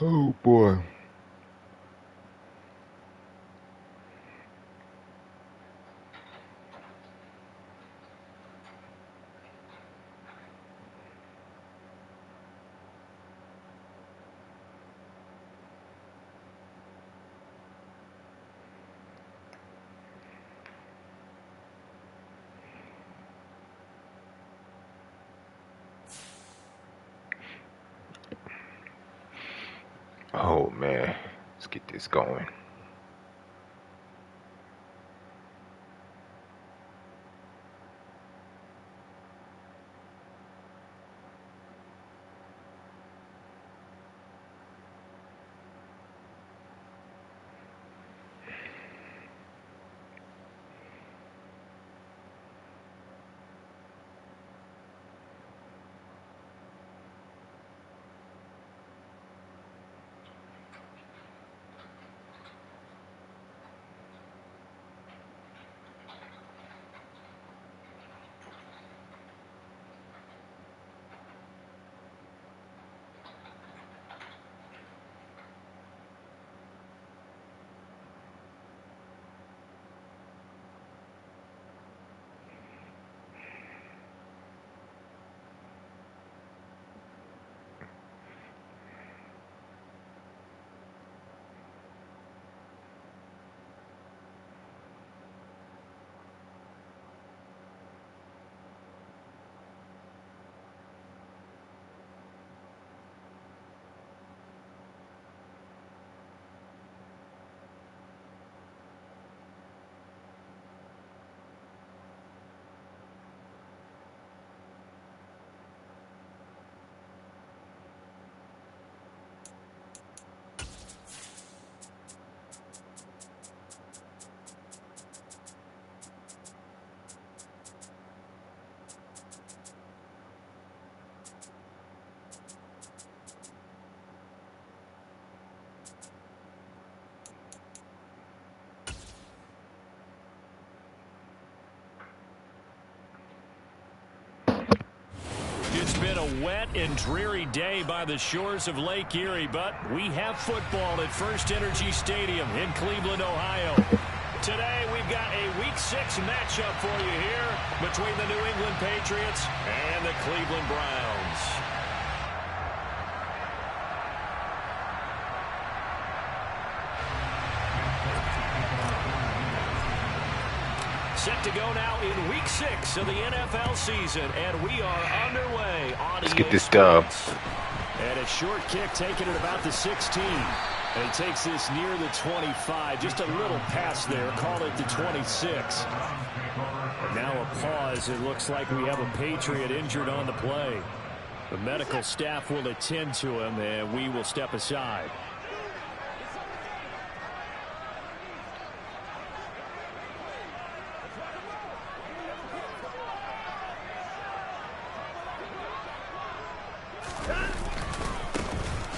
Oh boy. Oh man, let's get this going. It's been a wet and dreary day by the shores of Lake Erie, but we have football at First Energy Stadium in Cleveland, Ohio. Today, we've got a Week 6 matchup for you here between the New England Patriots and the Cleveland Browns. Set to go now in Week 6 of the NFL season, and we are underway on Let's get this dub. And a short kick taken at about the 16. And he takes this near the 25. Just a little pass there. Call it the 26. And now a pause. It looks like we have a Patriot injured on the play. The medical staff will attend to him, and we will step aside.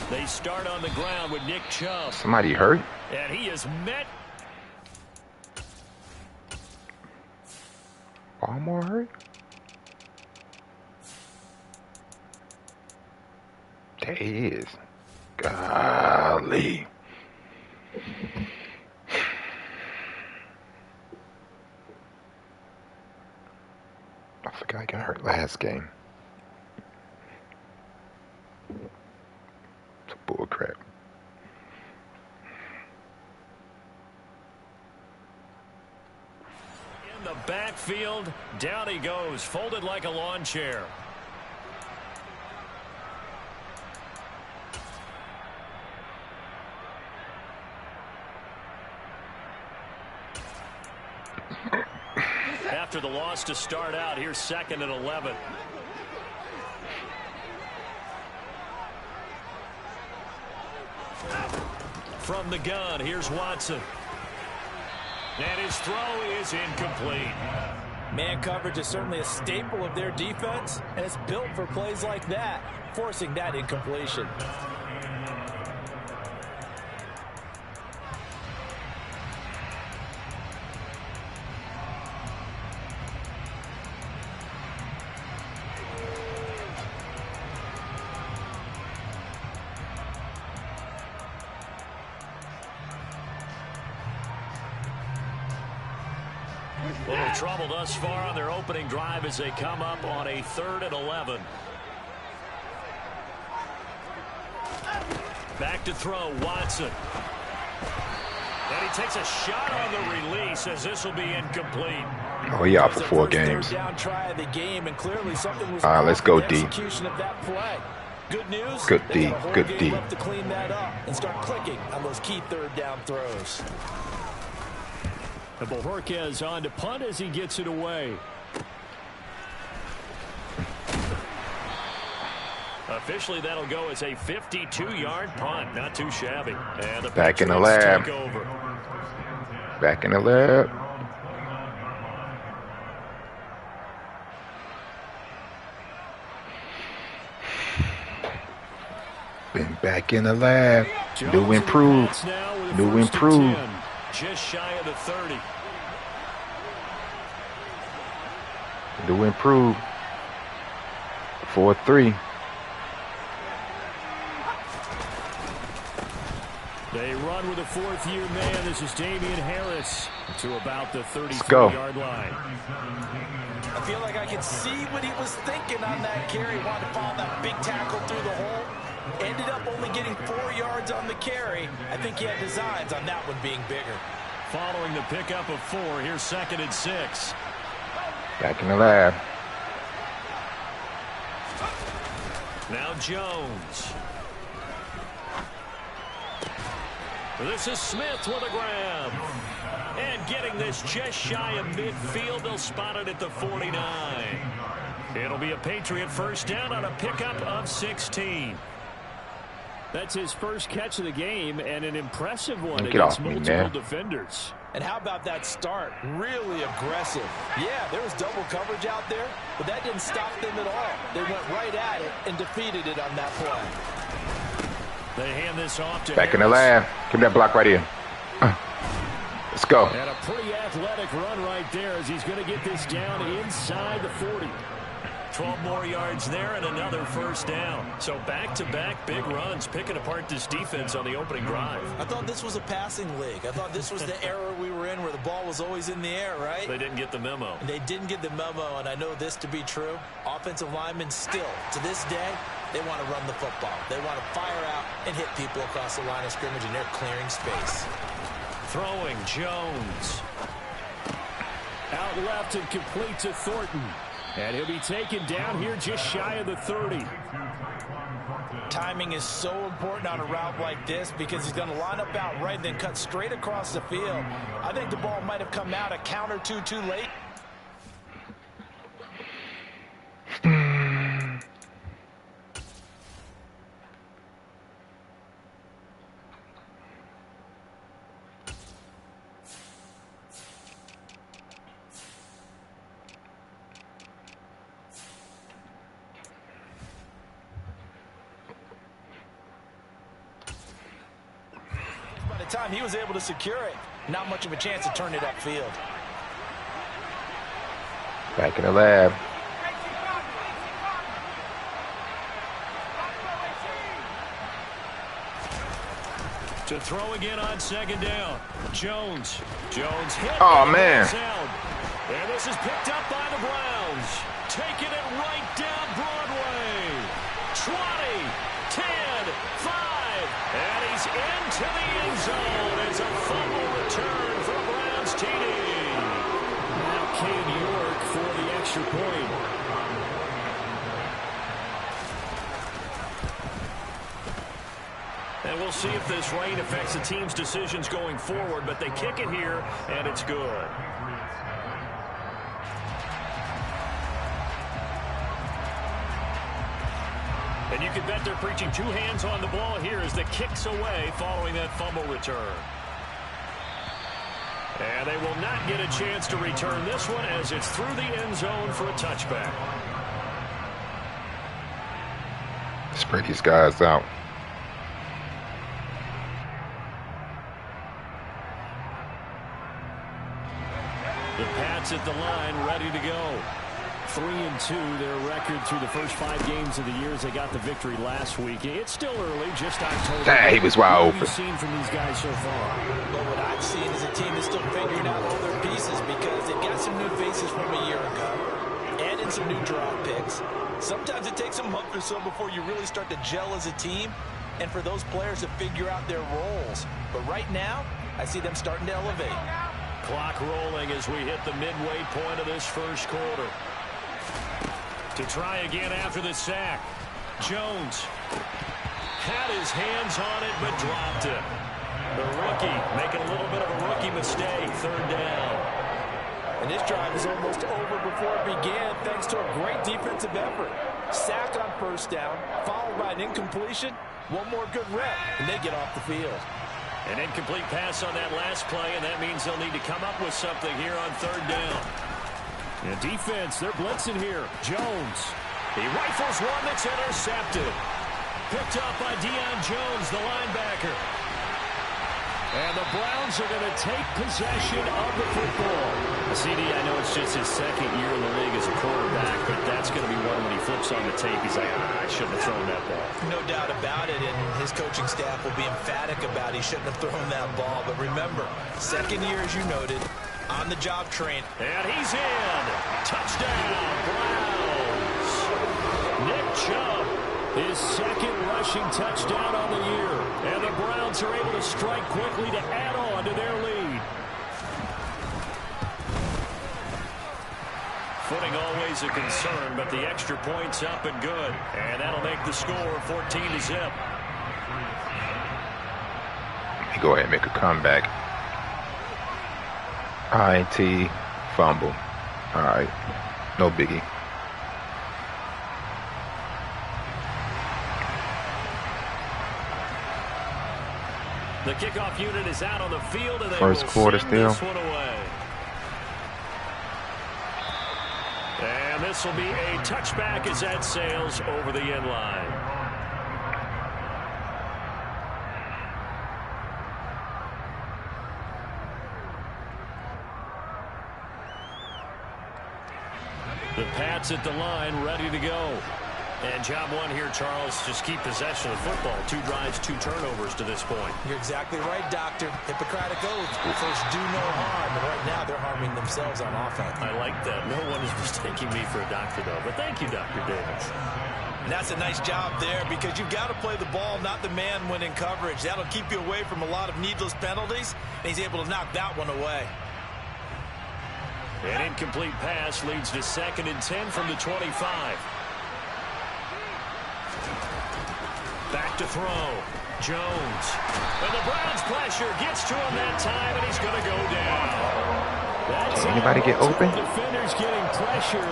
They start on the ground with Nick Chubb. Somebody hurt? And he is met. Baltimore hurt? There he is. Golly. I forgot I got hurt last game. It's a bull crap. In the backfield, down he goes, folded like a lawn chair. After the loss to start out, here's 2nd and 11. From the gun, here's Watson. And his throw is incomplete. Man coverage is certainly a staple of their defense, and it's built for plays like that, forcing that incompletion. Little trouble thus far on their opening drive as they come up on a 3rd and 11. Back to throw, Watson. And he takes a shot on the release as this will be incomplete. Oh, he out for 4 games. Down try of the game, and clearly something was let's go D. execution of that play. Good news. Good D. Good D. To clean that up and start clicking on those key 3rd down throws. And Bojorquez on to punt as he gets it away. Officially, that'll go as a 52-yard punt. Not too shabby. And the back in the lab. Back in the lab. Been back in the lab. New improved. New improved. Just shy of the 30. New improved. 4-3. They run with a 4th-year man. This is Damian Harris to about the 33-yard line. I feel like I can see what he was thinking on that carry. Wanted to follow that big tackle through the hole. Ended up only getting 4 yards on the carry. I think he had designs on that one being bigger. Following the pickup of 4, here's 2nd and 6. Back in the lab. Now Jones. This is Smith with a grab. And getting this just shy of midfield, they'll spot it at the 49. It'll be a Patriot 1st down on a pickup of 16. That's his first catch of the game and an impressive one against multiple defenders. And how about that start? Really aggressive. Yeah, there was double coverage out there, but that didn't stop them at all. They went right at it and defeated it on that play. They hand this off to back Harris. in the lab. Give me that block right here. Let's go. And a pretty athletic run right there as he's going to get this down inside the 40. 12 more yards there and another 1st down. So back-to-back big runs, picking apart this defense on the opening drive. I thought this was a passing league. I thought this was the era we were in where the ball was always in the air, right? They didn't get the memo. And they didn't get the memo, and I know this to be true. Offensive linemen still, to this day, they want to run the football. They want to fire out and hit people across the line of scrimmage, and they're clearing space. Throwing, Jones. Out left and complete to Thornton. And he'll be taken down here just shy of the 30. Timing is so important on a route like this because he's going to line up out right and then cut straight across the field. I think the ball might have come out a count or two too late. Time he was able to secure it. Not much of a chance to turn it upfield. Back in the lab. To throw again on 2nd down. Jones hit. Oh, man. And this is picked up by the Browns. Taking it right down Broadway. 20, 10, 5. And he's into the end zone. It's a fumble return for a Browns TD. Now Cade York for the extra point. And we'll see if this rain affects the team's decisions going forward, but they kick it here, and it's good. And you can bet they're preaching 2 hands on the ball here as the kick's away following that fumble return. And they will not get a chance to return this one as it's through the end zone for a touchback. Spread these guys out. The Pats at the line, ready to go. 3-2, their record through the first 5 games of the year as they got the victory last week. It's still early, just October. Dang, he was wide open. What have you seen from these guys so far? Well, what I've seen is a team that's still figuring out all their pieces because they've got some new faces from a year ago, add in some new draft picks. Sometimes it takes a month or so before you really start to gel as a team and for those players to figure out their roles. But right now, I see them starting to elevate. Clock rolling as we hit the midway point of this first quarter. To try again after the sack. Jones had his hands on it but dropped it. The rookie making a little bit of a rookie mistake. 3rd down. And this drive is almost over before it began thanks to a great defensive effort. Sack on 1st down, followed by an incompletion. One more good rep, and they get off the field. An incomplete pass on that last play, and that means they'll need to come up with something here on 3rd down. And defense, they're blitzing here. Jones. He rifles one that's intercepted. Picked up by Deion Jones, the linebacker. And the Browns are going to take possession of the football. CD, I know it's just his 2nd year in the league as a quarterback, but that's going to be one when he flips on the tape. He's like, I shouldn't have thrown that ball. No doubt about it, and his coaching staff will be emphatic about he shouldn't have thrown that ball. But remember, 2nd year, as you noted, on the job train. And he's in. Touchdown, Browns. Nick Chubb, his 2nd rushing touchdown on the year. And the Browns are able to strike quickly to add on to their lead. Footing always a concern, but the extra point's up and good. And that'll make the score 14-0. Go ahead and make a comeback. INT, fumble. All right, no biggie. The kickoff unit is out on the field, and they First quarter still. this one away. And this will be a touchback as that sails over the end line. The Pats at the line, ready to go. And job one here, Charles, just keep possession of the football. 2 drives, 2 turnovers to this point. You're exactly right, Doctor. Hippocratic oath. First, do no harm. And right now, they're harming themselves on offense. I like that. No one is mistaking me for a doctor, though. But thank you, Dr. Davis. And that's a nice job there because you've got to play the ball, not the man when in coverage. That'll keep you away from a lot of needless penalties. And he's able to knock that one away. An incomplete pass leads to 2nd and 10 from the 25. Back to throw. Jones. And the Browns pressure gets to him that time, and he's going to go down. Did anybody get open? Defenders getting pressure,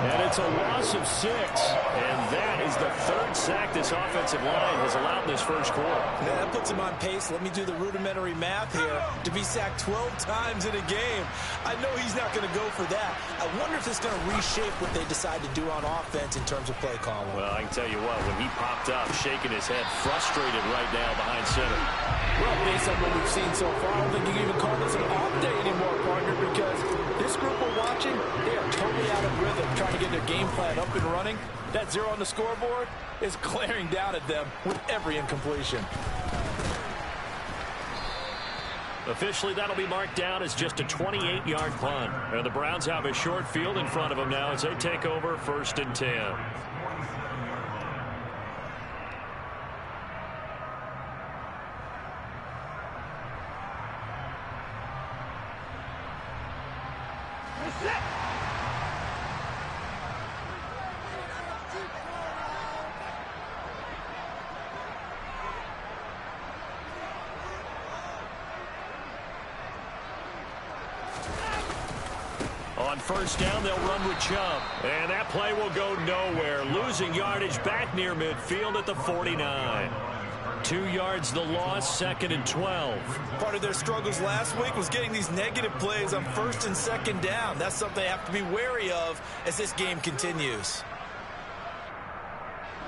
and it's a loss of 6. And that is the 3rd sack this offensive line has allowed in this first quarter. Yeah, that puts him on pace. Let me do the rudimentary math here. To be sacked 12 times in a game, I know he's not going to go for that. I wonder if it's going to reshape what they decide to do on offense in terms of play calling. Well, I can tell you what, when he popped up, shaking his head, frustrated right now behind center. Well, based on what we've seen so far, I don't think you can even call this an off day anymore, partner, because this group we're watching, they are totally out of rhythm, trying to get their game plan up and running. That 0 on the scoreboard is glaring down at them with every incompletion. Officially, that'll be marked down as just a 28-yard punt. And the Browns have a short field in front of them now as they take over 1st and 10. On 1st down, they'll run with Chubb. And that play will go nowhere. Losing yardage back near midfield at the 49. 2 yards the loss, 2nd and 12. Part of their struggles last week was getting these negative plays on 1st and 2nd down. That's something they have to be wary of as this game continues.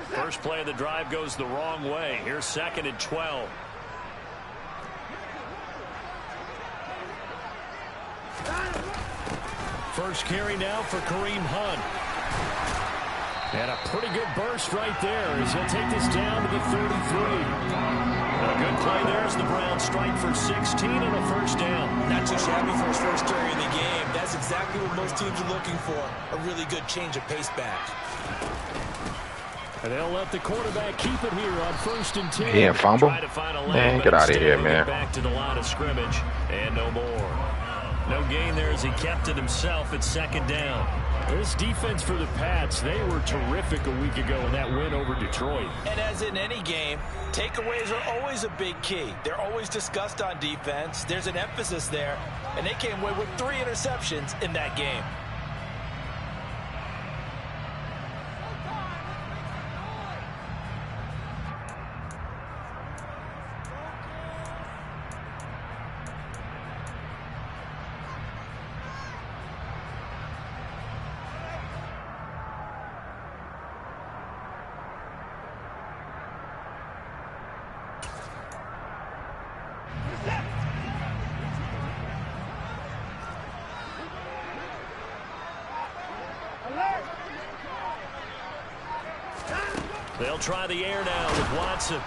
First play of the drive goes the wrong way. Here's 2nd and 12. First carry now for Kareem Hunt. And a pretty good burst right there as he'll take this down to the 33. A good play there as the Browns strike for 16 and a first down. Not too shabby for his first carry of the game. That's exactly what most teams are looking for. A really good change of pace back. And they'll let the quarterback keep it here on 1st and 10. He didn't fumble? Man, get out of here, man. Back to the line of scrimmage and no more. No gain there as he kept it himself at 2nd down. This defense for the Pats, they were terrific a week ago in that win over Detroit. And as in any game, takeaways are always a big key. They're always discussed on defense. There's an emphasis there, and they came away with 3 interceptions in that game. They'll try the air now with Watson.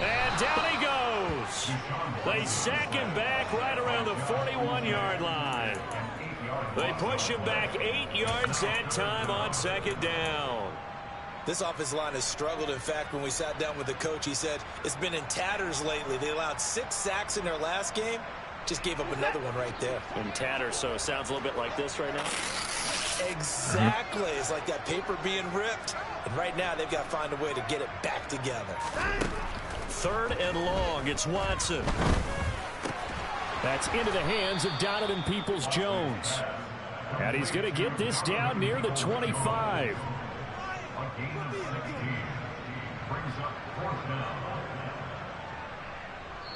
And down he goes. They sack him back right around the 41-yard line. They push him back 8 yards that time on 2nd down. This offensive line has struggled. In fact, when we sat down with the coach, he said it's been in tatters lately. They allowed 6 sacks in their last game. Just gave up another one right there. In tatters, so it sounds a little bit like this right now. Exactly. It's like that paper being ripped. And right now, they've got to find a way to get it back together. 3rd and long. It's Watson. That's into the hands of Donovan Peoples-Jones. And he's going to get this down near the 25.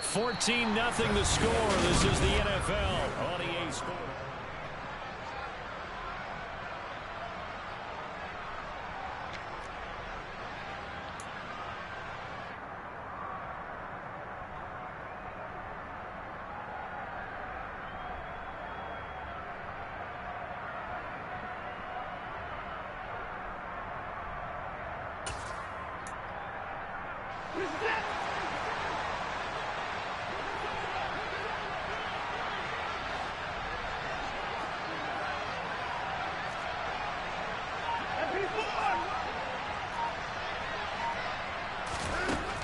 $14-0 the score. This is the NFL on EA Sports.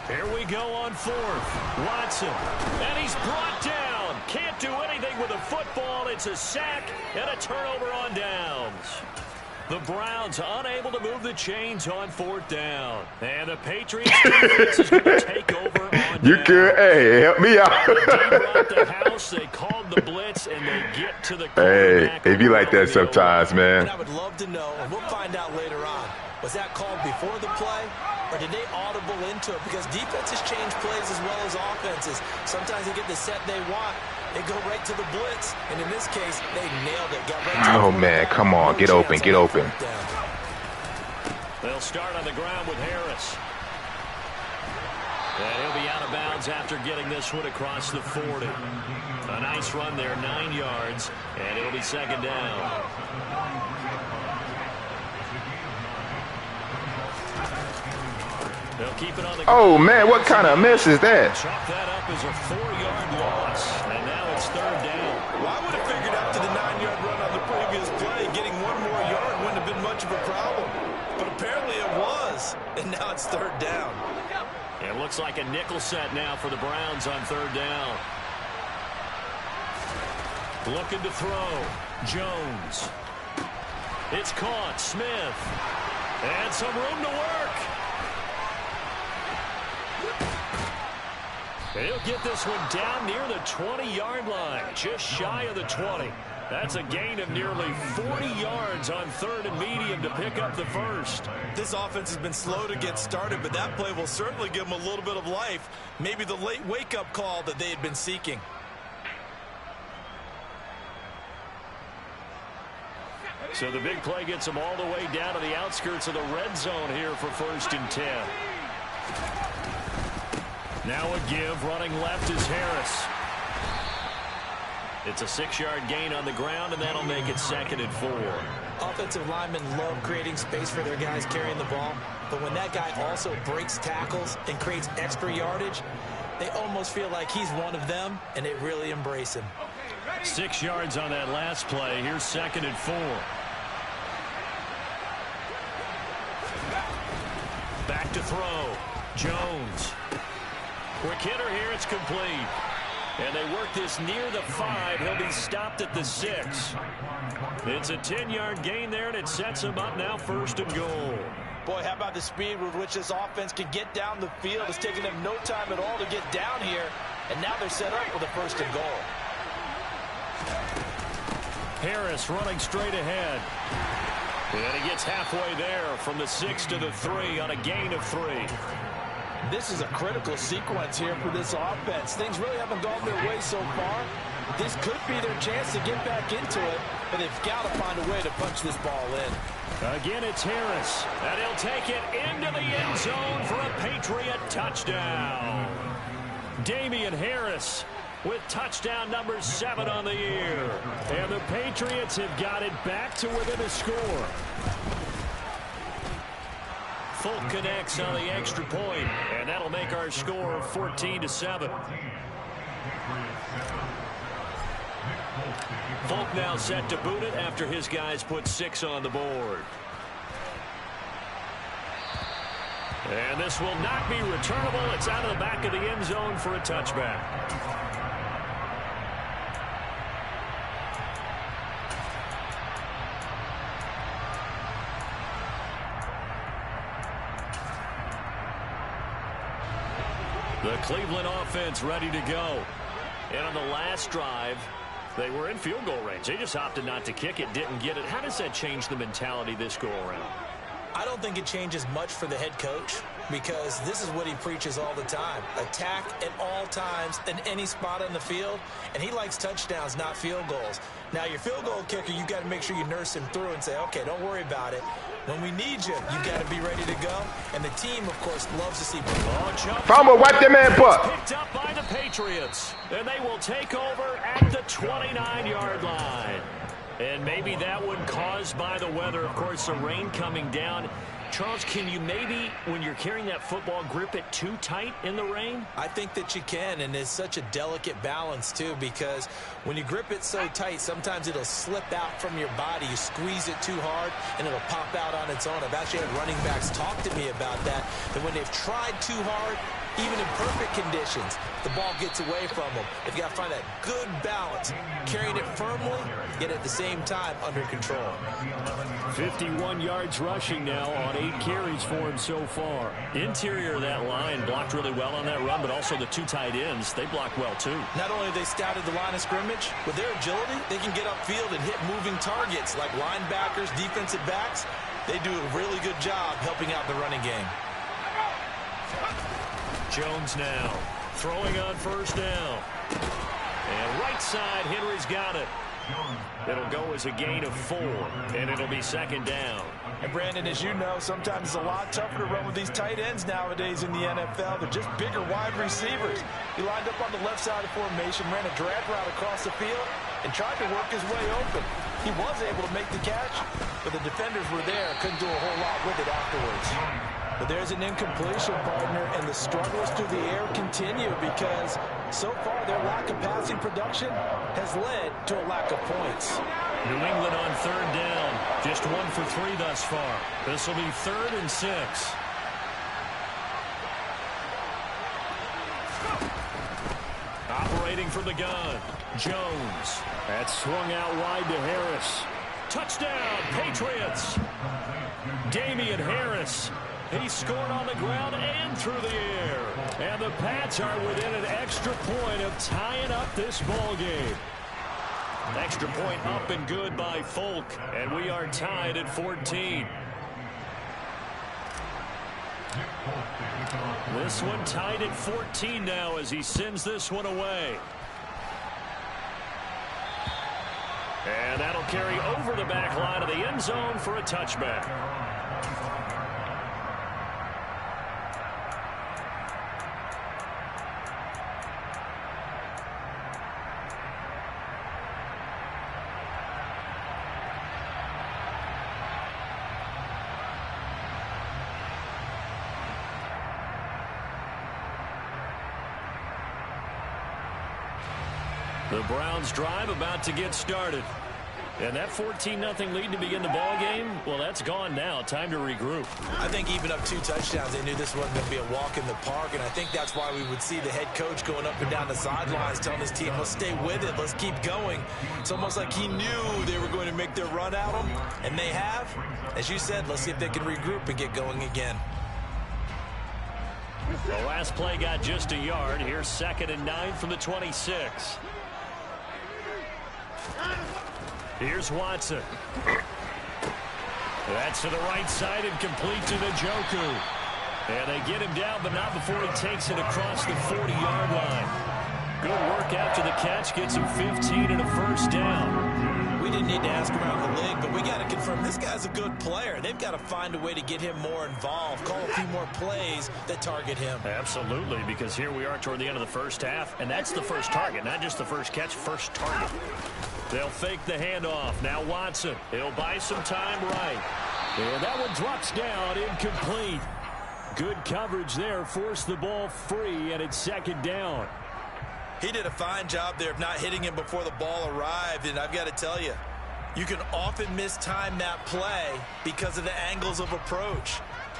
Here we go on 4th. Watson. And he's brought down. Can't do anything with a football. It's a sack and a turnover on downs. The Browns unable to move the chains on 4th down. And the Patriots defense is going to take over on You down. good? Hey, help me out. The house, they called the blitz, and they get to the Hey, they be like that sometimes, man. And I would love to know, and we'll find out later on, was that called before the play, or did they audible into it? Because defenses change plays as well as offenses. Sometimes they get the set they want. They go right to the blitz, and in this case, they nailed it. Got right to Oh, man, come on. Get open, get open. They'll start on the ground with Harris. And he'll be out of bounds after getting this one across the 40. A nice run there, 9 yards, and it'll be 2nd down. They'll keep it on the ground. Oh, man, what kind of miss is that? Chalk that up as a 4-yard loss, and now it's 3rd down. Well, I would have figured after the 9-yard run on the previous play, getting 1 more yard wouldn't have been much of a problem. But apparently it was, and now it's 3rd down. It looks like a nickel set now for the Browns on 3rd down. Looking to throw. Jones. It's caught. Smith. And some room to work. He'll get this one down near the 20-yard line, just shy of the 20. That's a gain of nearly 40 yards on 3rd and medium to pick up the first. This offense has been slow to get started, but that play will certainly give them a little bit of life. Maybe the late wake-up call that they had been seeking. So the big play gets them all the way down to the outskirts of the red zone here for 1st and 10. Now a give, running left is Harris. It's a 6-yard gain on the ground, and that'll make it 2nd and 4. Offensive linemen love creating space for their guys carrying the ball, but when that guy also breaks tackles and creates extra yardage, they almost feel like he's one of them, and they really embrace him. 6 yards on that last play. Here's 2nd and 4. Back to throw. Jones. Quick hitter here. It's complete. And they work this near the 5. He'll be stopped at the 6. It's a 10-yard gain there, and it sets him up now 1st and goal. Boy, how about the speed with which this offense can get down the field? It's taking them no time at all to get down here, and now they're set up for the 1st and goal. Harris running straight ahead. And he gets halfway there from the 6 to the 3 on a gain of 3. This is a critical sequence here for this offense. Things really haven't gone their way so far. This could be their chance to get back into it, but they've got to find a way to punch this ball in. Again, it's Harris, and he'll take it into the end zone for a Patriot touchdown. Damian Harris with touchdown number 7 on the year. And the Patriots have got it back to within a score. Folk connects on the extra point, and that'll make our score 14-7. Folk now set to boot it after his guys put 6 on the board. And this will not be returnable. It's out of the back of the end zone for a touchback. The Cleveland offense ready to go. And on the last drive, they were in field goal range. They just opted not to kick it, didn't get it. How does that change the mentality this go around? I don't think it changes much for the head coach because this is what he preaches all the time. Attack at all times in any spot on the field, and he likes touchdowns, not field goals. Now, your field goal kicker, you've got to make sure you nurse him through and say, okay, don't worry about it. When we need you, you've got to be ready to go. And the team, of course, loves to see. Fumble, wipe the man butt. Picked up by the Patriots, and they will take over at the 29-yard line. And maybe that one caused by the weather. Of course, the rain coming down. Charles, can you maybe, when you're carrying that football, grip it too tight in the rain? I think that you can, and it's such a delicate balance, too, because when you grip it so tight, sometimes it'll slip out from your body. You squeeze it too hard, and it'll pop out on its own. I've actually had running backs talk to me about that when they've tried too hard, even in perfect conditions, the ball gets away from them. They've got to find that good balance, carrying it firmly, yet at the same time under control. 51 yards rushing now on 8 carries for him so far. Interior of that line blocked really well on that run, but also the 2 tight ends, they blocked well too. Not only have they scouted the line of scrimmage, with their agility, they can get upfield and hit moving targets like linebackers, defensive backs. They do a really good job helping out the running game. Jones now throwing on 1st down. And right side, Henry's got it. It'll go as a gain of 4, and it'll be 2nd down. And Brandon, as you know, sometimes it's a lot tougher to run with these tight ends nowadays in the NFL. They're just bigger wide receivers. He lined up on the left side of formation, ran a drag route across the field, and tried to work his way open. He was able to make the catch, but the defenders were there, couldn't do a whole lot with it afterwards. But there's an incompletion, partner, and the struggles through the air continue because so far their lack of passing production has led to a lack of points. New England on 3rd down. Just 1 for 3 thus far. This will be 3rd and 6. Operating from the gun. Jones. That's swung out wide to Harris. Touchdown, Patriots. Damian Harris. He scored on the ground and through the air. And the Pats are within an extra point of tying up this ball game. Extra point up and good by Folk. And we are tied at 14. This one tied at 14 now as he sends this one away. And that'll carry over the back line of the end zone for a touchback. The Browns drive about to get started. And that 14-0 lead to begin the ball game, well, that's gone now. Time to regroup. I think even up 2 touchdowns, they knew this wasn't going to be a walk in the park, and I think that's why we would see the head coach going up and down the sidelines telling his team, let's stay with it, let's keep going. It's almost like he knew they were going to make their run at him, and they have. As you said, let's see if they can regroup and get going again. The last play got just a yard. Here's 2nd and 9 from the 26. Here's Watson. That's to the right side and complete to Njoku. And they get him down, but not before he takes it across the 40-yard line. Good work after the catch. Gets him 15 and a first down. We didn't need to ask around the league, but we got to confirm this guy's a good player. They've got to find a way to get him more involved, call a few more plays that target him. Absolutely, because here we are toward the end of the first half, and that's the first target, not just the first catch, first target. They'll fake the handoff. Now Watson. He'll buy some time right. And that one drops down, incomplete. Good coverage there. Forced the ball free, and it's 2nd down. He did a fine job there of not hitting him before the ball arrived, and I've got to tell you, you can often mistime that play because of the angles of approach.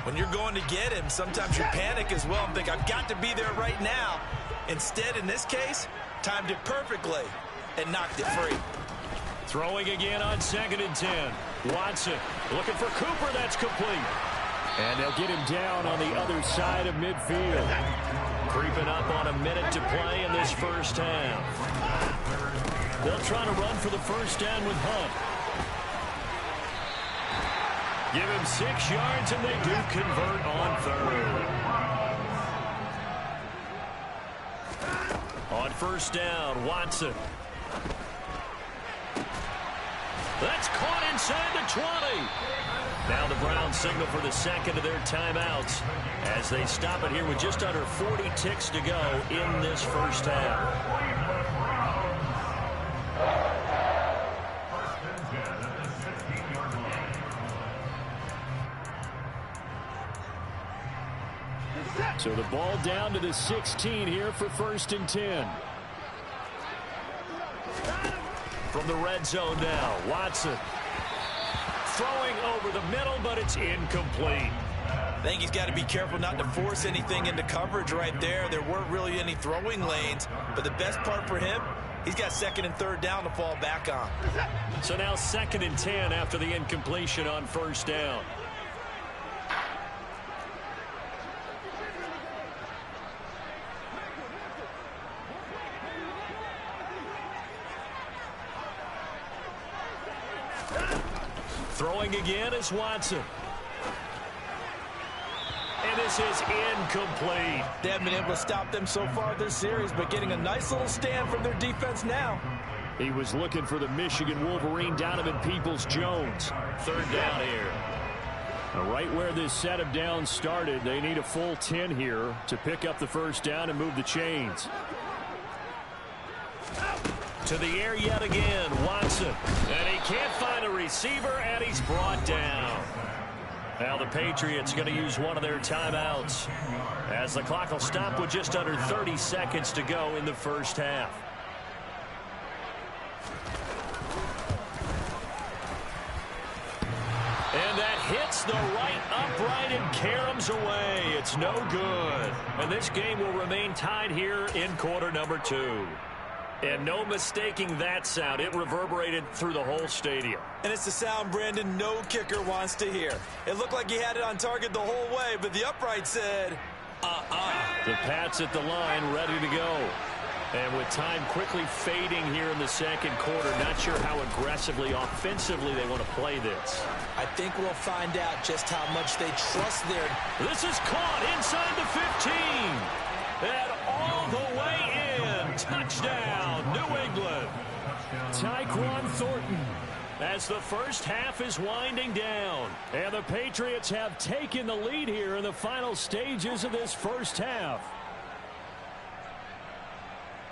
When you're going to get him, sometimes you panic as well and think, I've got to be there right now. Instead, in this case, timed it perfectly and knocked it free. Throwing again on 2nd and 10. Watson looking for Cooper. That's complete. And they'll get him down on the other side of midfield. Creeping up on a minute to play in this first half. They'll try to run for the first down with Hunt. Give him 6 yards, and they do convert on 3rd. On first down, Watson. That's caught inside the 20. Now the Browns signal for the 2nd of their timeouts as they stop it here with just under 40 ticks to go in this first half. So the ball down to the 16 here for 1st and 10. From the red zone now, Watson. Throwing over the middle, but it's incomplete. I think he's got to be careful not to force anything into coverage right there. There weren't really any throwing lanes, but the best part for him, he's got 2nd and 3rd down to fall back on. So now 2nd and 10 after the incompletion on first down. Throwing again is Watson. And this is incomplete. They haven't been able to stop them so far this series, but getting a nice little stand from their defense now. He was looking for the Michigan Wolverine, Donovan Peoples-Jones. 3rd down here. Now, right where this set of downs started, they need a full 10 here to pick up the first down and move the chains. To the air yet again, Watson. And he can't find a receiver, and he's brought down. Now the Patriots going to use one of their timeouts as the clock will stop with just under 30 seconds to go in the first half. And that hits the right upright and caroms away. It's no good. And this game will remain tied here in quarter number 2. And no mistaking that sound. It reverberated through the whole stadium. And it's the sound, Brandon, no kicker wants to hear. It looked like he had it on target the whole way, but the upright said, The Pats at the line, ready to go. And with time quickly fading here in the 2nd quarter, not sure how aggressively, offensively they want to play this. I think we'll find out just how much they trust their... This is caught inside the 15. And all the way in. Touchdown, New England. Tyquan Thornton as the first half is winding down. And the Patriots have taken the lead here in the final stages of this first half.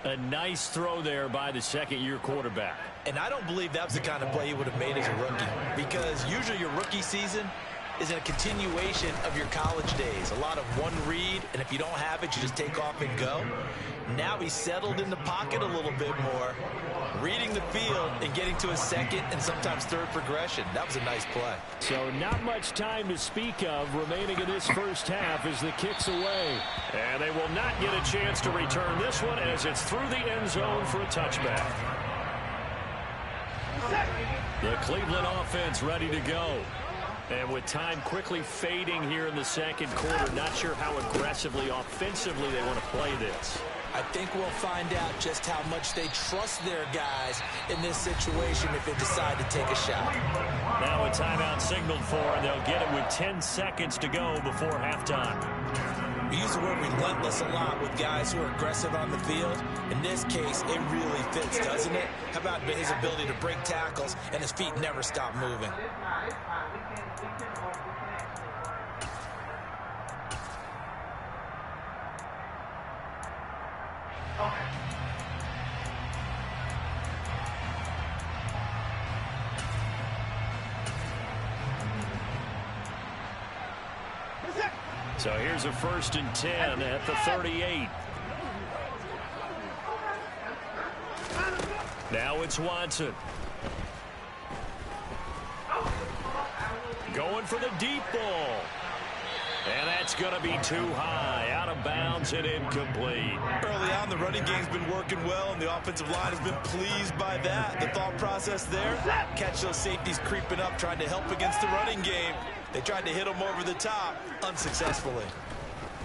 A nice throw there by the 2nd-year quarterback. And I don't believe that was the kind of play he would have made as a rookie. Because usually your rookie season, is a continuation of your college days. A lot of one read, and if you don't have it, you just take off and go. Now he's settled in the pocket a little bit more, reading the field and getting to a second and sometimes third progression. That was a nice play. So not much time to speak of remaining in this first half as the kick's away. And they will not get a chance to return this one as it's through the end zone for a touchback. The Cleveland offense ready to go. And with time quickly fading here in the second quarter, not sure how aggressively, offensively they want to play this. I think we'll find out just how much they trust their guys in this situation if they decide to take a shot. Now a timeout signaled for, and they'll get it with 10 seconds to go before halftime. We use the word relentless a lot with guys who are aggressive on the field. In this case, it really fits, doesn't it? How about his ability to break tackles and his feet never stop moving? So here's a 1st and 10 at the 38. Now it's Watson. Going for the deep ball. And that's going to be too high. Out of bounds and incomplete. Early on, the running game's been working well, and the offensive line has been pleased by that. The thought process there, catch those safeties creeping up, trying to help against the running game. They tried to hit him over the top, unsuccessfully.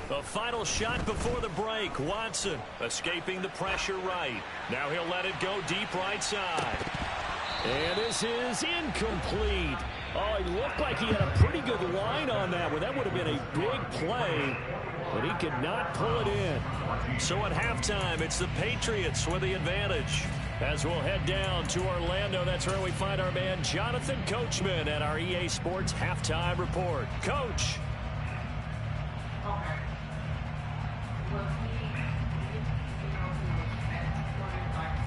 The final shot before the break. Watson escaping the pressure right. Now he'll let it go deep right side. And this is incomplete. Oh, he looked like he had a pretty good line on that one. That would have been a big play, but he could not pull it in. So at halftime, it's the Patriots with the advantage. As we'll head down to Orlando, that's where we find our man Jonathan Coachman at our EA Sports Halftime Report. Coach.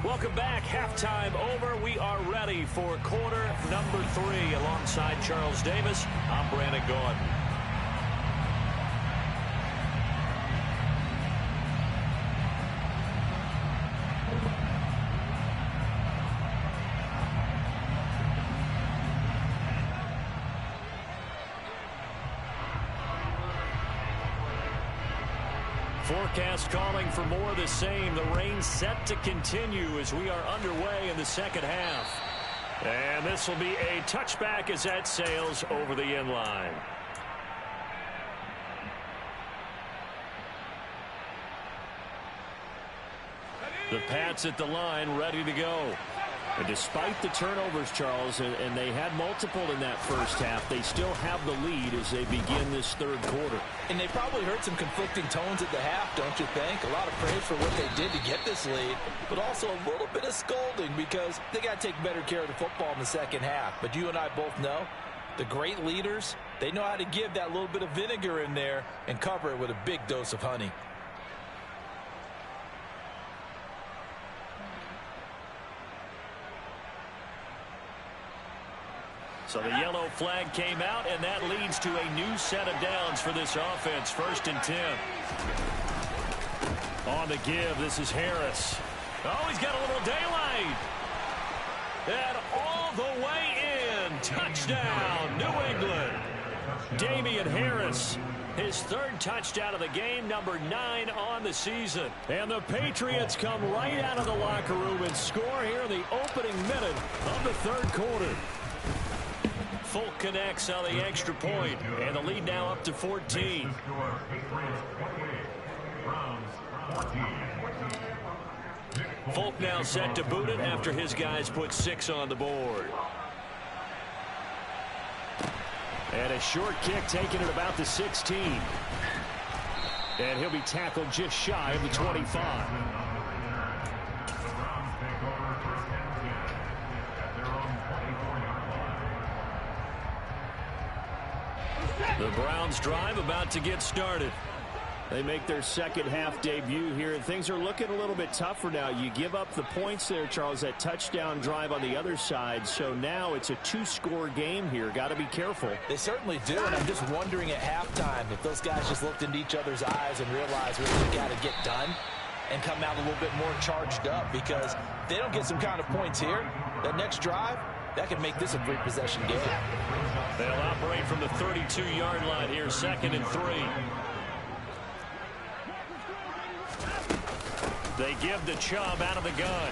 Welcome back. Halftime over. We are ready for quarter number 3. Alongside Charles Davis, I'm Brandon Gordon. Forecast calling for more of the same. The rain set to continue as we are underway in the second half. And this will be a touchback as that sails over the end line. The Pats at the line ready to go. And despite the turnovers, Charles, and they had multiple in that first half, they still have the lead as they begin this third quarter. And they probably heard some conflicting tones at the half, don't you think? A lot of praise for what they did to get this lead, but also a little bit of scolding because they got to take better care of the football in the second half. But you and I both know the great leaders, they know how to give that little bit of vinegar in there and cover it with a big dose of honey. So the yellow flag came out, and that leads to a new set of downs for this offense. 1st and 10. On the give, this is Harris. Oh, he's got a little daylight. And all the way in. Touchdown, New England. Damian Harris, his 3rd touchdown of the game, number 9 on the season. And the Patriots come right out of the locker room and score here in the opening minute of the third quarter. Folk connects on the extra point, and the lead now up to 14. Folk now set to boot it after his guys put 6 on the board. And a short kick taken at about the 16. And he'll be tackled just shy of the 25. The Browns drive about to get started. They make their second half debut here, and things are looking a little bit tougher now. You give up the points there, Charles, that touchdown drive on the other side. So now it's a two-score game here. Got to be careful. They certainly do, and I'm just wondering at halftime if those guys just looked into each other's eyes and realized what they got to get done and come out a little bit more charged up, because if they don't get some kind of points here, that next drive, that could make this a three-possession game. They'll operate from the 32-yard line here, 2nd and 3. They give the Chubb out of the gun.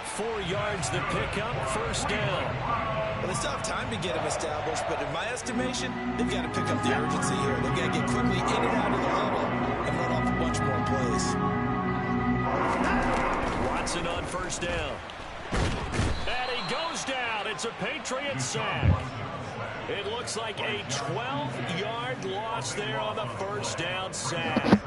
4 yards to pick up, first down. Well, they still have time to get him established, but in my estimation, they've got to pick up the urgency here. They've got to get quickly in and out of the huddle and run off a bunch more plays. Watson on first down. And he goes down. It's a Patriot sack. It looks like a 12-yard loss there on the first down sack.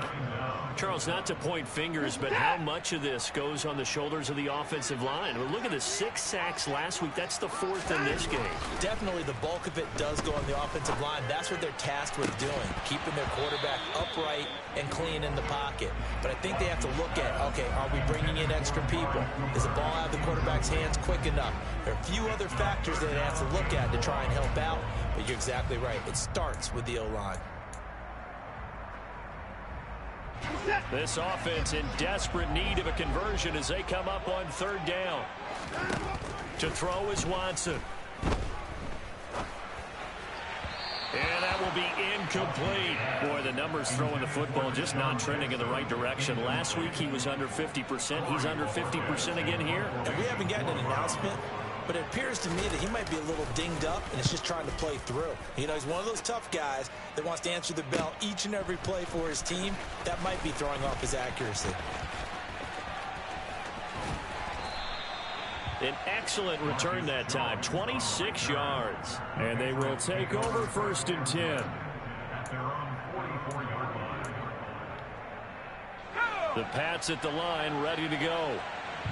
Charles, not to point fingers, but how much of this goes on the shoulders of the offensive line? Well, look at the 6 sacks last week. That's the 4th in this game. Definitely the bulk of it does go on the offensive line. That's what they're tasked with doing, keeping their quarterback upright and clean in the pocket. But I think they have to look at, okay, are we bringing in extra people? Is the ball out of the quarterback's hands quick enough? There are a few other factors that they have to look at to try and help out. But you're exactly right. It starts with the O-line. This offense in desperate need of a conversion as they come up on 3rd down. To throw is Watson. And that will be incomplete. Boy, the numbers throwing the football just not trending in the right direction. Last week he was under 50%. He's under 50% again here. And we haven't gotten an announcement, but it appears to me that he might be a little dinged up and is just trying to play through. You know, he's one of those tough guys that wants to answer the bell each and every play for his team. That might be throwing off his accuracy. An excellent return that time, 26 yards. And they will take over 1st and 10. The Pats at the line, ready to go.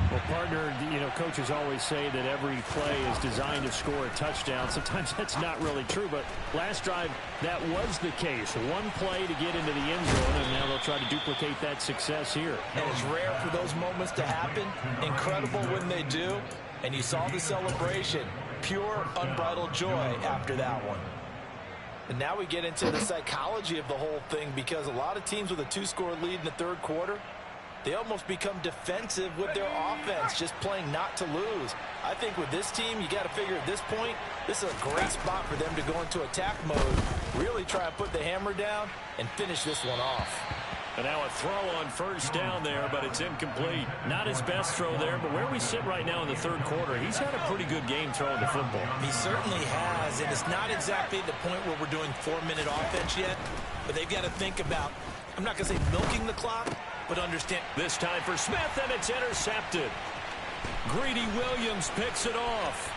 Well, partner, you know, coaches always say that every play is designed to score a touchdown. Sometimes that's not really true, but last drive, that was the case. One play to get into the end zone, and now they'll try to duplicate that success here. And it's rare for those moments to happen. Incredible when they do. And you saw the celebration. Pure, unbridled joy after that one. And now we get into the psychology of the whole thing, because a lot of teams with a 2-score lead in the 3rd quarter, they almost become defensive with their offense, just playing not to lose. I think with this team, you got to figure at this point, this is a great spot for them to go into attack mode, really try and put the hammer down and finish this one off. And now a throw on first down there, but it's incomplete. Not his best throw there, but where we sit right now in the 3rd quarter, he's had a pretty good game throwing the football. He certainly has, and it's not exactly the point where we're doing 4-minute offense yet, but they've got to think about, I'm not going to say milking the clock, but understand. This time for Smith, and it's intercepted. Greedy Williams picks it off.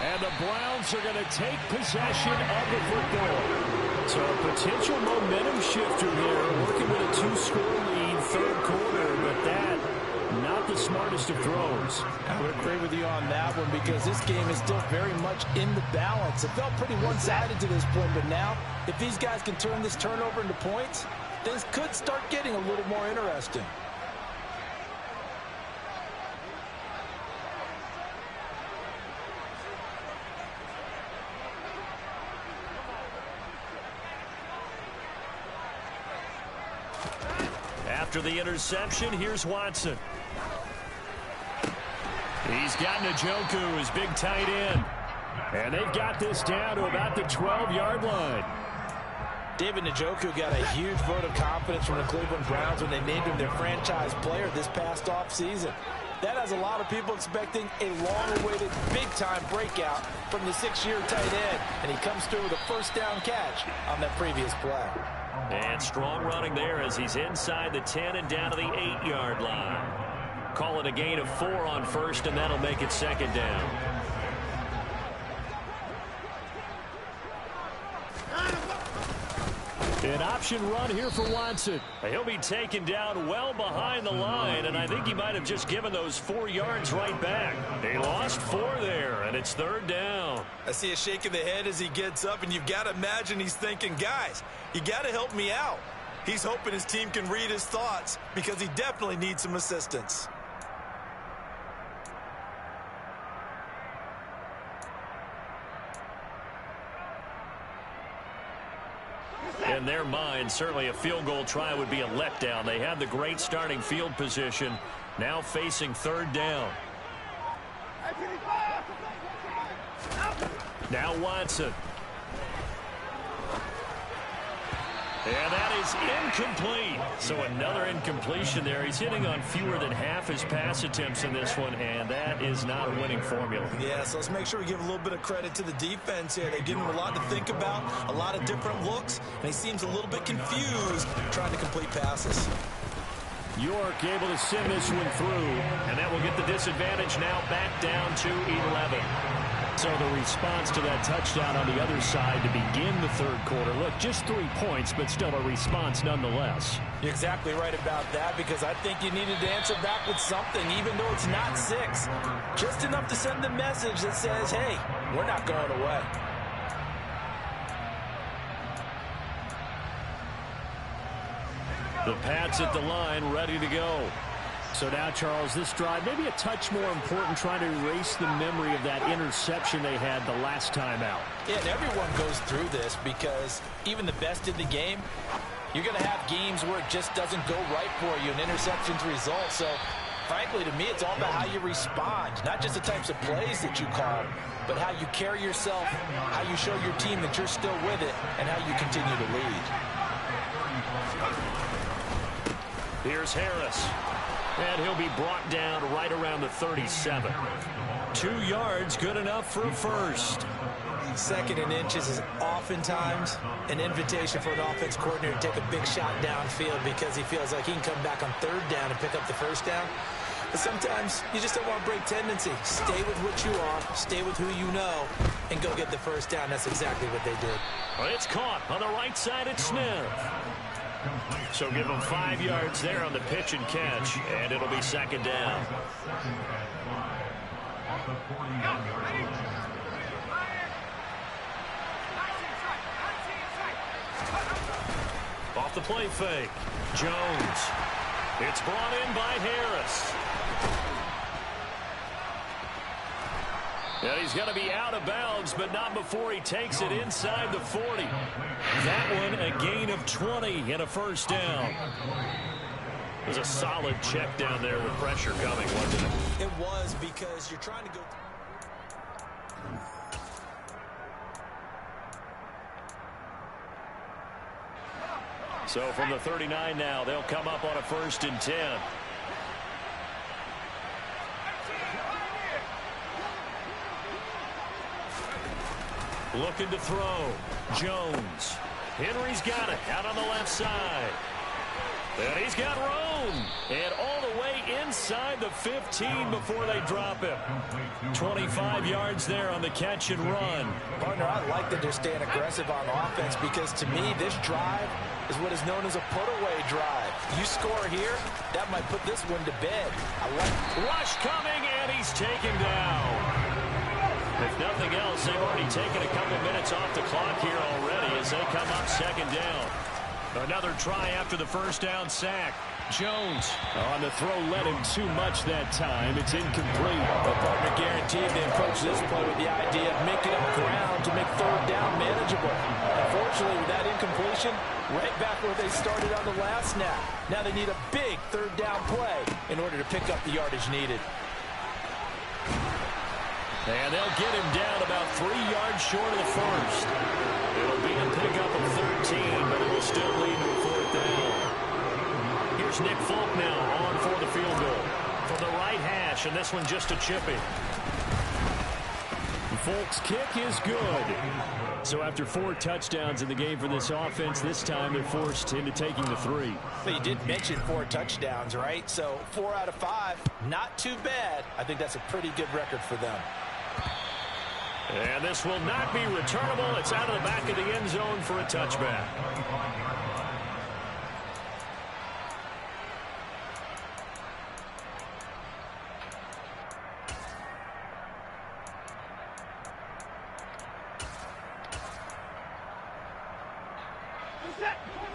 And the Browns are going to take possession of the football. So a potential momentum shifter there, working with a 2-score lead, 3rd quarter, but that, not the smartest of throws. I would agree with you on that one, because this game is still very much in the balance. It felt pretty one-sided to this point, but now, if these guys can turn this turnover into points, things could start getting a little more interesting. After the interception, here's Watson. He's got Njoku, his big tight end. And they've got this down to about the 12-yard line. David Njoku got a huge vote of confidence from the Cleveland Browns when they named him their franchise player this past offseason. That has a lot of people expecting a long-awaited, big-time breakout from the 6-year tight end, and he comes through with a first-down catch on that previous play. And strong running there as he's inside the 10 and down to the 8-yard line. Call it a gain of 4 on first, and that'll make it 2nd down. An option run here for Watson. He'll be taken down well behind the line, and I think he might have just given those 4 yards right back. He lost 4 there, and it's 3rd down. I see a shake of the head as he gets up, and you've got to imagine he's thinking, guys, you got to help me out. He's hoping his team can read his thoughts because he definitely needs some assistance. In their mind, certainly a field goal try would be a letdown. They had the great starting field position, now facing 3rd down. Now Watson. And that is incomplete. So another incompletion there. He's hitting on fewer than half his pass attempts in this one, and that is not a winning formula. Yeah, so let's make sure we give a little bit of credit to the defense here. They give him a lot to think about, a lot of different looks, and he seems a little bit confused trying to complete passes. York able to send this one through, and that will get the disadvantage now back down to 11. So the response to that touchdown on the other side to begin the 3rd quarter. Look, just 3 points, but still a response nonetheless. You're exactly right about that, because I think you needed to answer back with something, even though it's not 6. Just enough to send the message that says, hey, we're not going away. The Pats at the line, ready to go. So now, Charles, this drive maybe a touch more important, trying to erase the memory of that interception they had the last time out. Yeah, and everyone goes through this, because even the best in the game, you're going to have games where it just doesn't go right for you, and interceptions result. So, frankly, to me, it's all about how you respond, not just the types of plays that you call, but how you carry yourself, how you show your team that you're still with it, and how you continue to lead. Here's Harris. And he'll be brought down right around the 37. 2 yards, good enough for a first. 2nd and inches is oftentimes an invitation for an offense coordinator to take a big shot downfield because he feels like he can come back on 3rd down and pick up the 1st down. But sometimes you just don't want to break tendency. Stay with what you are, stay with who you know, and go get the 1st down. That's exactly what they did. Well, it's caught on the right side at Smith. So give them 5 yards there on the pitch and catch, and it'll be 2nd down. Off the play fake, Jones. It's brought in by Harris. And he's going to be out of bounds, but not before he takes it inside the 40. That one a gain of 20 and a 1st down. It was a solid check down there with pressure coming, wasn't it? It was, because you're trying to go... So from the 39 now, they'll come up on a 1st and 10. Looking to throw. Jones. Henry's got it out on the left side. And he's got room. And all the way inside the 15 before they drop him. 25 yards there on the catch and run. Partner, I like that they're staying aggressive on offense, because to me, this drive is what is known as a put-away drive. You score here, that might put this one to bed. I like rush coming, and he's taken down. If nothing else, they've already taken a couple minutes off the clock here already as they come up 2nd down. Another try after the 1st down sack. Jones on the throw, led him too much that time. It's incomplete. The partner guaranteed they approach this play with the idea of making up ground to make 3rd down manageable. Unfortunately, with that incompletion, right back where they started on the last snap. Now they need a big 3rd down play in order to pick up the yardage needed. And they'll get him down about 3 yards short of the 1st. It'll be a pickup of 13, but it will still lead to a 4th down. Here's Nick Folk now on for the field goal from the right hash, and this one just a chipping. Folk's kick is good. So after 4 touchdowns in the game for this offense, this time they're forced into taking the 3. But you did mention 4 touchdowns, right? So 4 out of 5, not too bad. I think that's a pretty good record for them. And this will not be returnable. It's out of the back of the end zone for a touchback.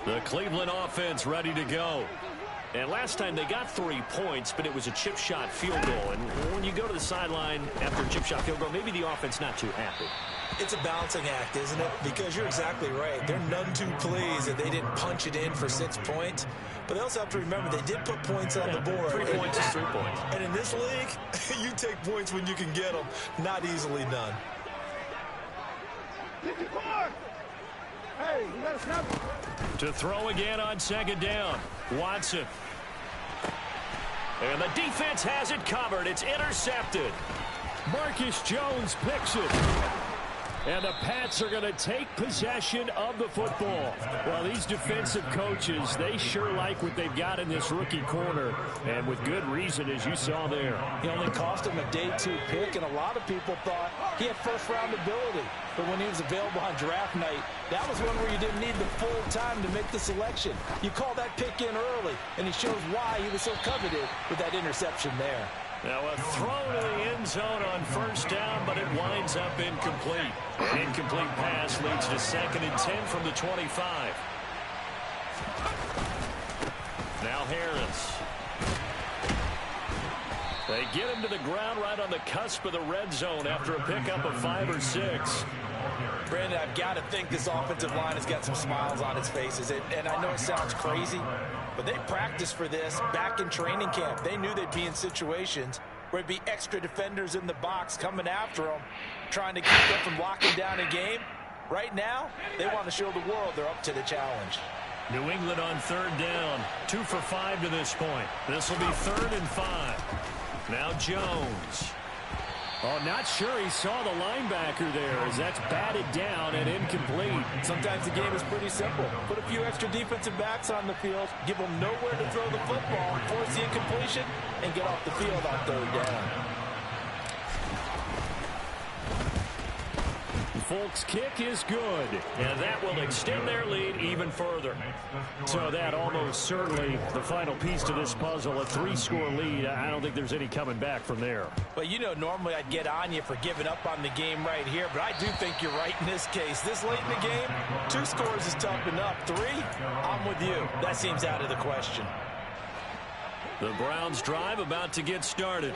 The Cleveland offense ready to go. And last time they got 3 points, but it was a chip shot field goal. And when you go to the sideline after a chip shot field goal, maybe the offense not too happy. It's a balancing act, isn't it? Because you're exactly right. They're none too pleased that they didn't punch it in for 6 points. But they also have to remember they did put points on the board. 3 points is 3 points. And in this league, you take points when you can get them. Not easily done. To throw again on second down. Watson. And the defense has it covered. It's intercepted. Marcus Jones picks it. And the Pats are going to take possession of the football. Well, these defensive coaches, they sure like what they've got in this rookie corner. And with good reason, as you saw there. He only cost him a day 2 pick, and a lot of people thought he had first-round ability. But when he was available on draft night, that was one where you didn't need the full time to make the selection. You call that pick in early, and he shows why he was so coveted with that interception there. Now a throw to the end zone on first down, but it winds up incomplete. An incomplete pass leads to 2nd and 10 from the 25. Now Harris. They get him to the ground right on the cusp of the red zone after a pickup of 5 or 6. Brandon, I've got to think this offensive line has got some smiles on its faces. And I know it sounds crazy, but they practiced for this back in training camp. They knew they'd be in situations where it'd be extra defenders in the box coming after them, trying to keep them from locking down a game. Right now, they want to show the world they're up to the challenge. New England on 3rd down. 2 for 5 to this point. This will be 3rd and 5. Now Jones. Oh, not sure he saw the linebacker there as that's batted down and incomplete. Sometimes the game is pretty simple. Put a few extra defensive backs on the field, give them nowhere to throw the football, force the incompletion, and get off the field on 3rd down. Folks' kick is good, and that will extend their lead even further. So that almost certainly the final piece to this puzzle, a 3-score lead. I don't think there's any coming back from there. Well, you know, normally I'd get on you for giving up on the game right here, but I do think you're right in this case. This late in the game, 2 scores is tough enough. 3, I'm with you. That seems out of the question. The Browns' drive about to get started.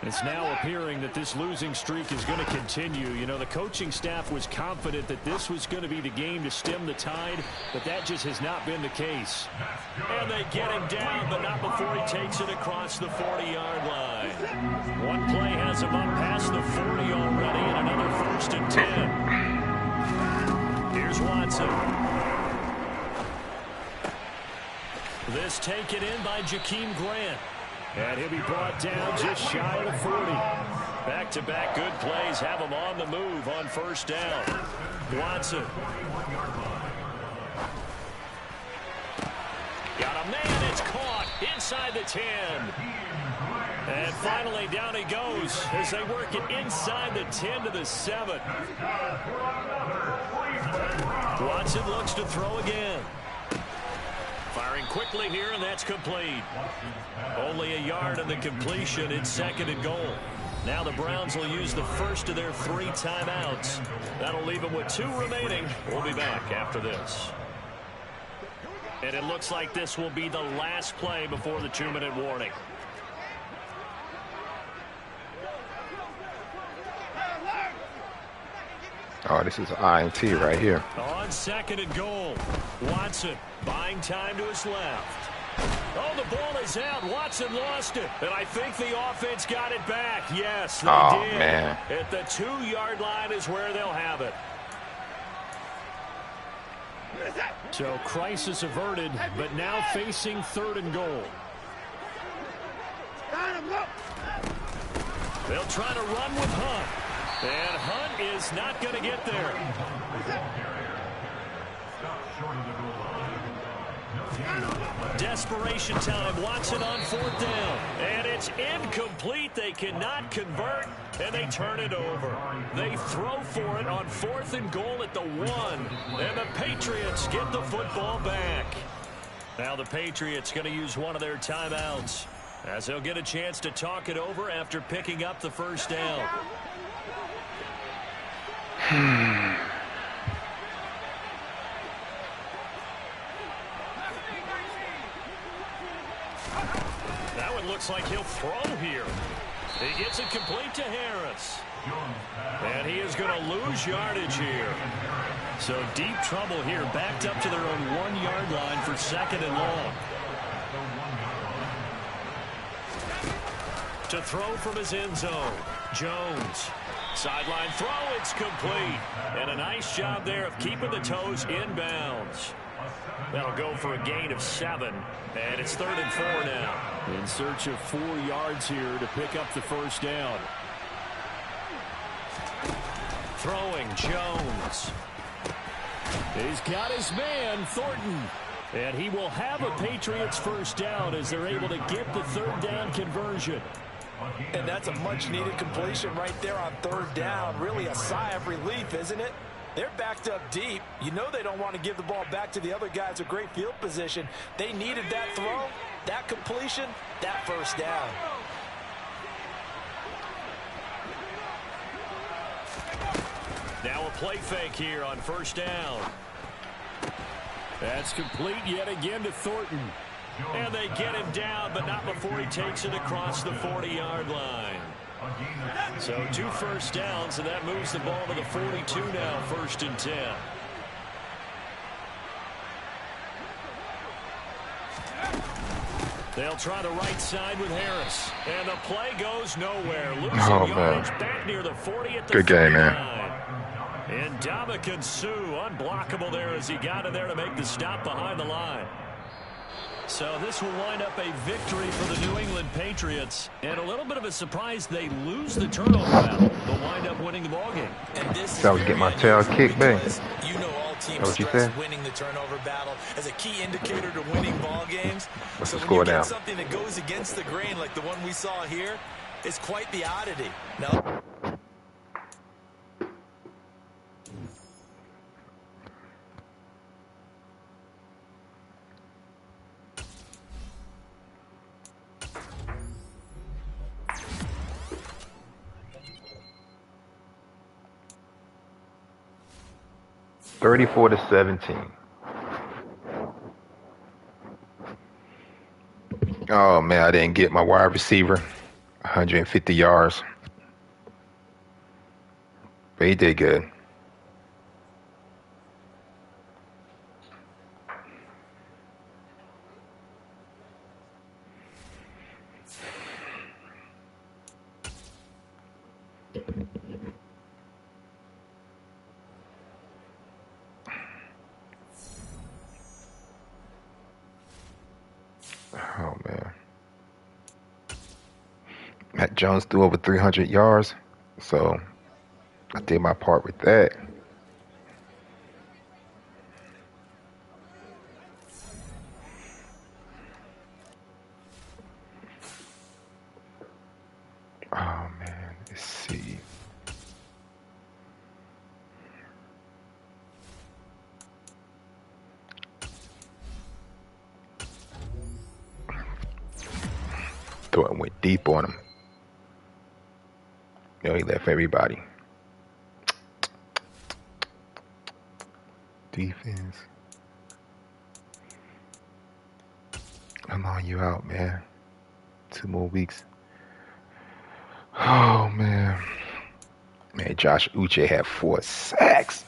It's now appearing that this losing streak is going to continue. You know, the coaching staff was confident that this was going to be the game to stem the tide, but that just has not been the case. And they get him down, but not before he takes it across the 40-yard line. One play has him up past the 40 already, and another 1st and 10. Here's Watson. This taken in by Jakeem Grant. And he'll be brought down just shy of the 40. Back-to-back good plays have him on the move on 1st down. Watson. Got a man, it's caught inside the 10. And finally down he goes as they work it inside the 10 to the 7. Watson looks to throw again. Firing quickly here, and that's complete. Only a yard in the completion. It's 2nd and goal. Now the Browns will use the first of their 3 timeouts. That'll leave them with 2 remaining. We'll be back after this. And it looks like this will be the last play before the 2-minute warning. Oh, this is an INT right here. On 2nd and goal, Watson buying time to his left. Oh, the ball is out. Watson lost it. And I think the offense got it back. Yes, they did. Man. At the 2-yard line is where they'll have it. So crisis averted, but now facing 3rd and goal. They'll try to run with Hunt. And Hunt is not going to get there. Desperation time. Watson on 4th down. And it's incomplete. They cannot convert. and they turn it over. They throw for it on 4th and goal at the 1, and the Patriots get the football back. Now the Patriots going to use one of their timeouts, as they'll get a chance to talk it over after picking up the first down. That one looks like he'll throw here. He gets it complete to Harris. And he is going to lose yardage here. So deep trouble here, backed up to their own 1-yard line for 2nd and long. To throw from his end zone, Jones. Sideline throw, it's complete. And a nice job there of keeping the toes inbounds. That'll go for a gain of 7, and it's 3rd and 4 now. In search of 4 yards here to pick up the first down. Throwing, Jones. He's got his man, Thornton. And he will have a Patriots first down as they're able to get the 3rd down conversion. And that's a much-needed completion right there on 3rd down. Really a sigh of relief, isn't it? They're backed up deep. You know they don't want to give the ball back to the other guys with great field position. They needed that throw, that completion, that first down. Now a play fake here on 1st down. That's complete yet again to Thornton. And they get him down, but not before he takes it across the 40-yard line. So 2 first downs, and that moves the ball to the 42 now, 1st and 10. They'll try the right side with Harris. And the play goes nowhere. Losing yardage back near the 40 at the Good game, 39. man. And Ndamukong Suh unblockable there as he got in there to make the stop behind the line. So this will wind up a victory for the New England Patriots. And a little bit of a surprise, they lose the turnover battle, but wind up winning the ballgame. And this So I was getting my tail kicked back. You know all teams What you stress said? winning the turnover battle as a key indicator to winning ball games. What's So the when score you get now? something that goes against the grain like the one we saw here, it's quite the oddity. Now, (34-17). Oh man, I didn't get my wide receiver. 150 yards. But he did good. Oh man. Matt Jones threw over 300 yards, so I did my part with that. Oh man, let's see. Thought it went deep on him. You know, he left everybody. Defense. I'm on you out, man. 2 more weeks. Oh man. Man, Josh Uche had 4 sacks.